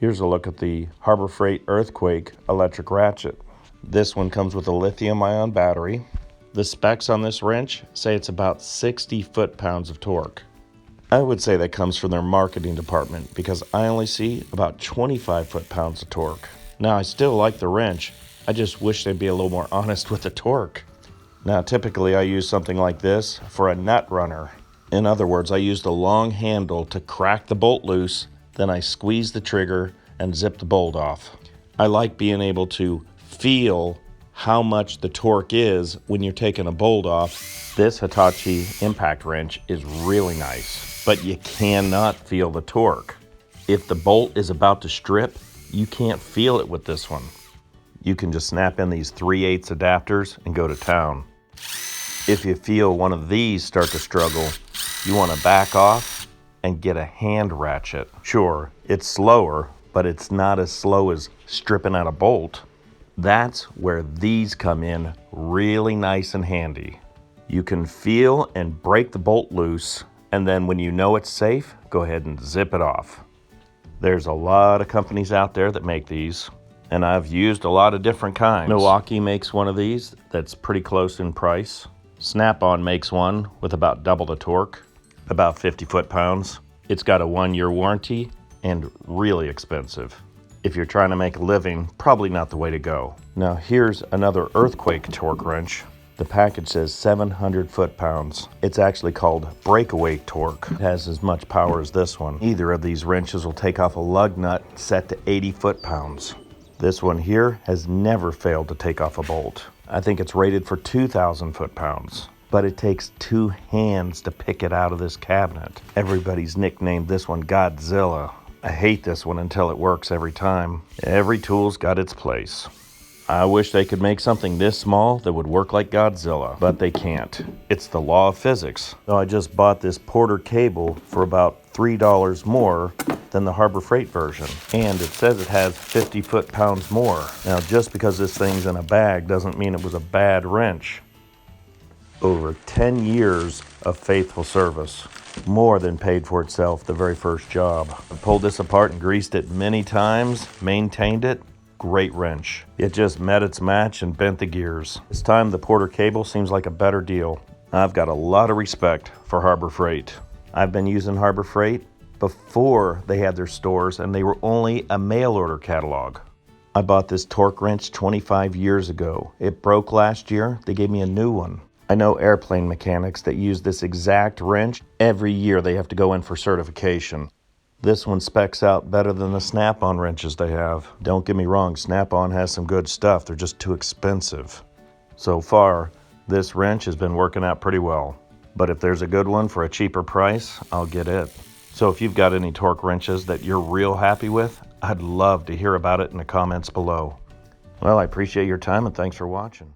Here's a look at the Harbor Freight Earthquake electric ratchet. This one comes with a lithium-ion battery. The specs on this wrench say it's about 60 foot-pounds of torque. I would say that comes from their marketing department because I only see about 25 foot-pounds of torque. Now, I still like the wrench. I just wish they'd be a little more honest with the torque. Now, typically I use something like this for a nut runner. In other words, I use the long handle to crack the bolt loose, then I squeeze the trigger and zip the bolt off. I like being able to feel how much the torque is when you're taking a bolt off. This Hitachi impact wrench is really nice, but you cannot feel the torque. If the bolt is about to strip, you can't feel it with this one. You can just snap in these 3/8 adapters and go to town. If you feel one of these start to struggle, you want to back off and get a hand ratchet. Sure, it's slower, but it's not as slow as stripping out a bolt. That's where these come in really nice and handy. You can feel and break the bolt loose, and then when you know it's safe, go ahead and zip it off. There's a lot of companies out there that make these, and I've used a lot of different kinds. Milwaukee makes one of these that's pretty close in price. Snap-on makes one with about double the torque, about 50 foot-pounds. It's got a 1-year warranty and really expensive. If you're trying to make a living, probably not the way to go. Now here's another earthquake torque wrench. The package says 700 foot-pounds. It's actually called breakaway torque. It has as much power as this one. Either of these wrenches will take off a lug nut set to 80 foot-pounds. This one here has never failed to take off a bolt. I think it's rated for 2,000 foot-pounds, but it takes 2 hands to pick it out of this cabinet. Everybody's nicknamed this one Godzilla. I hate this one until it works every time. Every tool's got its place. I wish they could make something this small that would work like Godzilla, but they can't. It's the law of physics. So I just bought this Porter cable for about $3 more than the Harbor Freight version. And it says it has 50 foot-pounds more. Now, just because this thing's in a bag doesn't mean it was a bad wrench. Over 10 years of faithful service. More than paid for itself the very first job. I pulled this apart and greased it many times, maintained it. Great wrench. It just met its match and bent the gears. This time the Porter cable seems like a better deal. I've got a lot of respect for Harbor Freight. I've been using Harbor Freight before they had their stores and they were only a mail order catalog. I bought this torque wrench 25 years ago. It broke last year. They gave me a new one. I know airplane mechanics that use this exact wrench. Every year they have to go in for certification. This one specs out better than the Snap-on wrenches they have. Don't get me wrong, Snap-on has some good stuff. They're just too expensive. So far, this wrench has been working out pretty well. But if there's a good one for a cheaper price, I'll get it. So if you've got any torque wrenches that you're real happy with, I'd love to hear about it in the comments below. Well, I appreciate your time and thanks for watching.